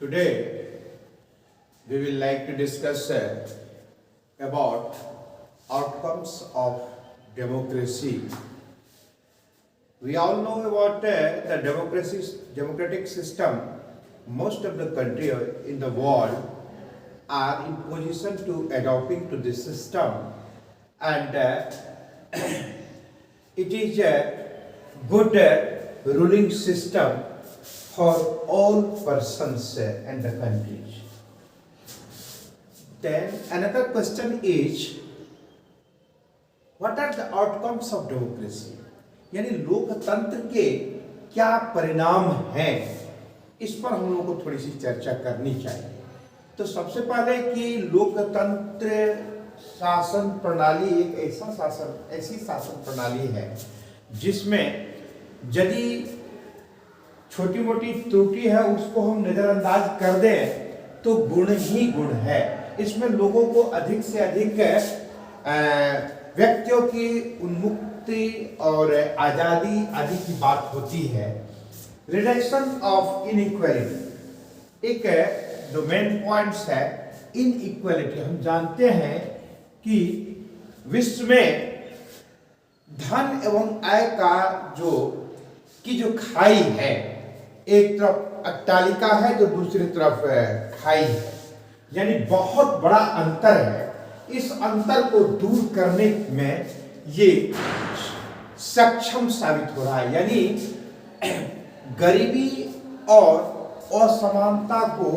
Today we will like to discuss about outcomes of democracy. We all know about the democratic system. Most of the country in the world are in position to adopting to this system, and it is a good ruling system for all persons and the countries. Then another question is, what are the outcomes of democracy? यानी लोकतंत्र के क्या परिणाम हैं, इस पर हम लोगों को थोड़ी सी चर्चा करनी चाहिए। तो सबसे पहले कि लोकतंत्र शासन प्रणाली एक ऐसी शासन प्रणाली है जिसमें यदि छोटी मोटी त्रुटि है उसको हम नजरअंदाज कर दें तो गुण ही गुण है। इसमें लोगों को अधिक से अधिक व्यक्तियों की उन्मुक्ति और आजादी आदि की बात होती है। रिडक्शन ऑफ इनइक्वालिटी एक जो मेन पॉइंट्स है इनइक्वालिटी। हम जानते हैं कि विश्व में धन एवं आय का जो खाई है, एक तरफ अट्टालिका है तो दूसरी तरफ खाई है, यानी बहुत बड़ा अंतर है। इस अंतर को दूर करने में ये सक्षम साबित हो रहा है, यानी गरीबी और असमानता को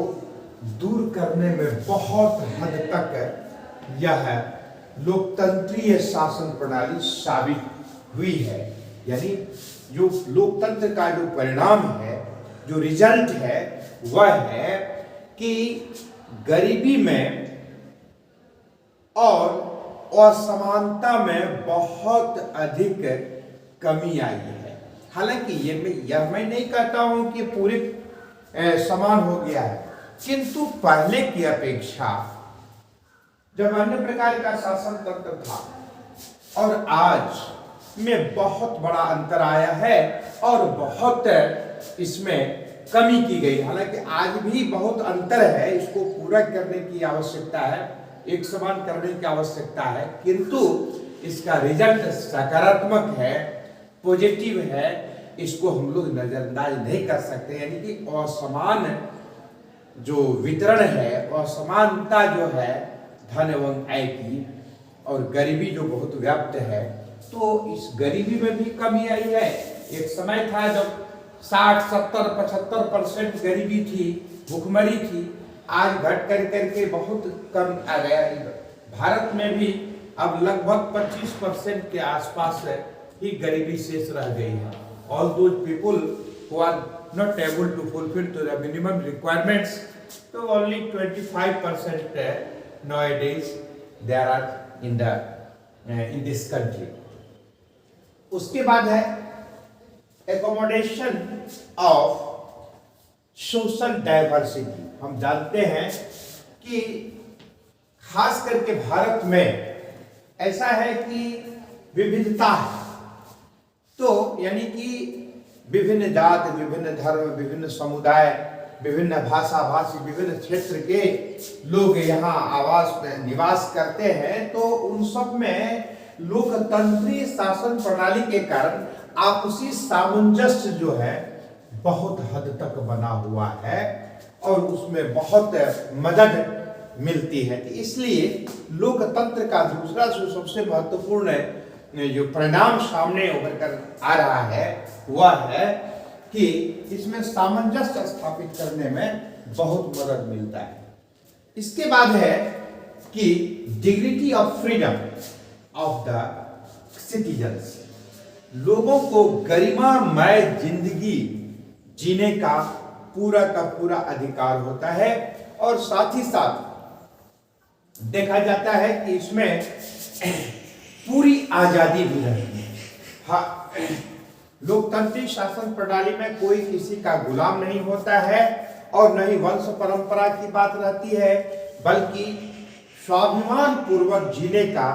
दूर करने में बहुत हद तक यह लोकतंत्रीय शासन प्रणाली साबित हुई है। यानी जो लोकतंत्र का जो परिणाम है, जो रिजल्ट है, वह है कि गरीबी में और असमानता में बहुत अधिक कमी आई है। हालांकि यह मैं नहीं कहता हूं कि पूरी समान हो गया है, किंतु पहले की अपेक्षा जब अन्य प्रकार का शासन तंत्र था और आज में बहुत बड़ा अंतर आया है और बहुत इसमें कमी की गई। हालांकि आज भी बहुत अंतर है, इसको पूरा करने की आवश्यकता है, एक समान करने की आवश्यकता है, किंतु इसका रिजल्ट सकारात्मक है, पॉजिटिव है, इसको हम लोग नजरअंदाज नहीं कर सकते। यानी कि असमान जो वितरण है, असमानता जो है धन एवं आय की, और गरीबी जो बहुत व्याप्त है, तो इस गरीबी में भी कमी आई है। एक समय था जब 60, 70, 75% गरीबी थी, भुखमरी थी, आज घट कर करके बहुत कम आ गया। भारत में भी अब लगभग 25% के आसपास ही गरीबी शेष रह गई है। All those people who are not able to fulfil to the minimum requirements, तो only 25% nowadays there are in this country. उसके बाद है एकोमोडेशन ऑफ सोशल डाइवर्सिटी। हम जानते हैं कि खास करके भारत में ऐसा है कि विविधता है, तो यानी कि विभिन्न जात, विभिन्न धर्म, विभिन्न समुदाय, विभिन्न भाषा भाषी, विभिन्न क्षेत्र के लोग यहाँ आवास में निवास करते हैं। तो उन सब में लोकतंत्रीय शासन प्रणाली के कारण आपसी सामंजस्य जो है बहुत हद तक बना हुआ है और उसमें बहुत मदद मिलती है। इसलिए लोकतंत्र का दूसरा जो सबसे महत्वपूर्ण जो परिणाम सामने उभर कर आ रहा है वह है कि इसमें सामंजस्य स्थापित करने में बहुत मदद मिलता है। इसके बाद है कि dignity of freedom of the citizens. लोगों को गरिमामय जिंदगी जीने का पूरा अधिकार होता है, और साथ ही साथ देखा जाता है कि इसमें पूरी आजादी भी रहती है। हाँ, लोकतांत्रिक शासन प्रणाली में कोई किसी का गुलाम नहीं होता है और न ही वंश परंपरा की बात रहती है, बल्कि स्वाभिमान पूर्वक जीने का,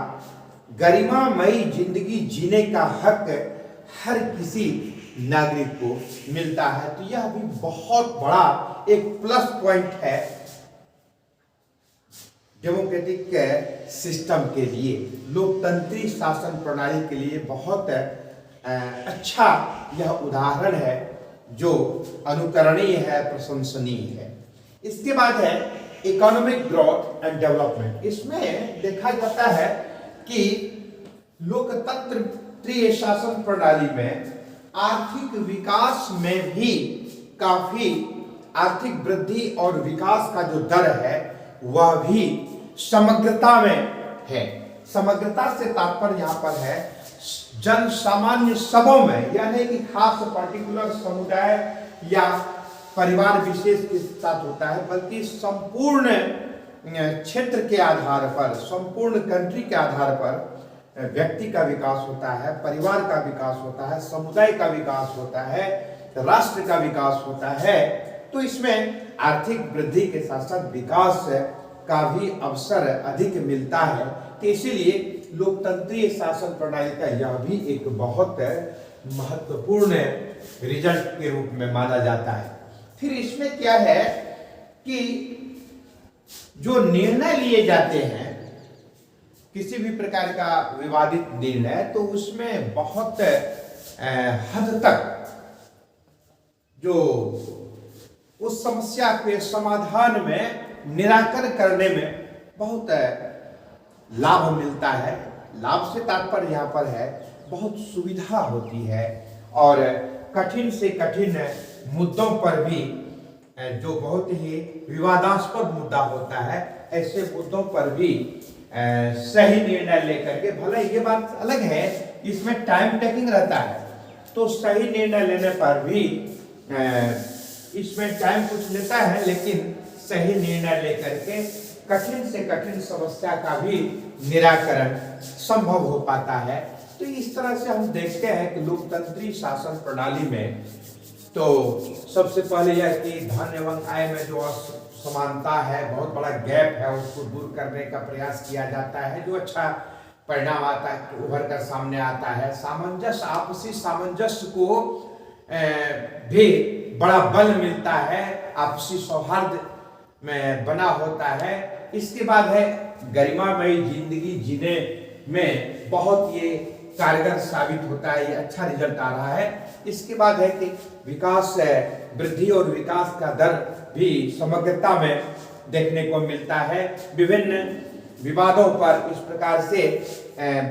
गरिमामयी जिंदगी जीने का हक हर किसी नागरिक को मिलता है। तो यह भी बहुत बड़ा एक प्लस पॉइंट है डेमोक्रेटिक सिस्टम के लिए, लोकतंत्री शासन प्रणाली के लिए बहुत अच्छा यह उदाहरण है जो अनुकरणीय है, प्रशंसनीय है। इसके बाद है इकोनॉमिक ग्रोथ एंड डेवलपमेंट। इसमें देखा जाता है कि लोकतंत्री शासन प्रणाली में आर्थिक विकास में भी काफी आर्थिक वृद्धि और विकास का जो दर है वह भी समग्रता में है। समग्रता से तात्पर्य यहाँ पर है जन सामान्य सबों में, यानी कि खास पर्टिकुलर समुदाय या परिवार विशेष के साथ होता है, बल्कि संपूर्ण क्षेत्र के आधार पर, संपूर्ण कंट्री के आधार पर व्यक्ति का विकास होता है, परिवार का विकास होता है, समुदाय का विकास होता है, राष्ट्र का विकास होता है। तो इसमें आर्थिक वृद्धि के साथ साथ विकास का भी अवसर अधिक मिलता है। तो इसीलिए लोकतंत्रीय शासन प्रणाली का यह भी एक बहुत महत्वपूर्ण रिजल्ट के रूप में माना जाता है। फिर इसमें क्या है कि जो निर्णय लिए जाते हैं, किसी भी प्रकार का विवादित निर्णय, तो उसमें बहुत हद तक जो उस समस्या के समाधान में, निराकरण करने में बहुत लाभ मिलता है। लाभ से तात्पर्य यहाँ पर है बहुत सुविधा होती है, और कठिन से कठिन मुद्दों पर भी जो बहुत ही विवादास्पद मुद्दा होता है, ऐसे मुद्दों पर भी सही निर्णय लेकर के, भले ये बात अलग है इसमें टाइम टेकिंग रहता है, तो सही निर्णय लेने पर भी इसमें टाइम कुछ लेता है, लेकिन सही निर्णय लेकर के कठिन से कठिन समस्या का भी निराकरण संभव हो पाता है। तो इस तरह से हम देखते हैं कि लोकतंत्री शासन प्रणाली में तो सबसे पहले यह कि धन एवं आय में जो असमानता है, बहुत बड़ा गैप है, उसको दूर करने का प्रयास किया जाता है, जो अच्छा परिणाम आता है, उभर कर सामने आता है। सामंजस्य, आपसी सामंजस्य को भी बड़ा बल मिलता है, आपसी सौहार्द में बना होता है। इसके बाद है गरिमामयी जिंदगी जीने में बहुत ये कारगर साबित होता है, ये अच्छा रिजल्ट आ रहा है। इसके बाद है कि विकास, वृद्धि और विकास का दर भी समग्रता में देखने को मिलता है। विभिन्न विवादों पर इस प्रकार से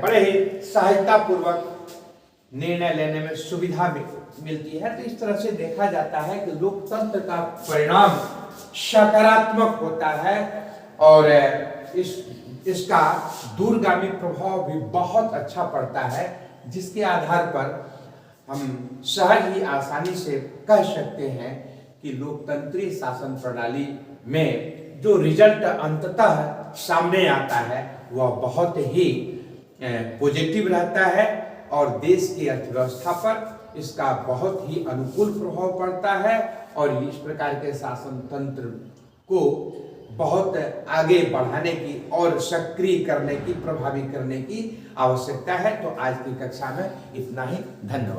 बड़े ही सहायता पूर्वक निर्णय लेने में सुविधा मिलती है। तो इस तरह से देखा जाता है कि लोकतंत्र का परिणाम सकारात्मक होता है, और इसका दूरगामी प्रभाव भी बहुत अच्छा पड़ता है, जिसके आधार पर हम सहज ही आसानी से कह सकते हैं कि लोकतंत्री शासन प्रणाली में जो रिजल्ट अंततः सामने आता है वह बहुत ही पॉजिटिव रहता है, और देश की अर्थव्यवस्था पर इसका बहुत ही अनुकूल प्रभाव पड़ता है, और इस प्रकार के शासन तंत्र को बहुत आगे बढ़ाने की और सक्रिय करने की, प्रभावी करने की आवश्यकता है। तो आज की कक्षा में इतना ही, धन्यवाद।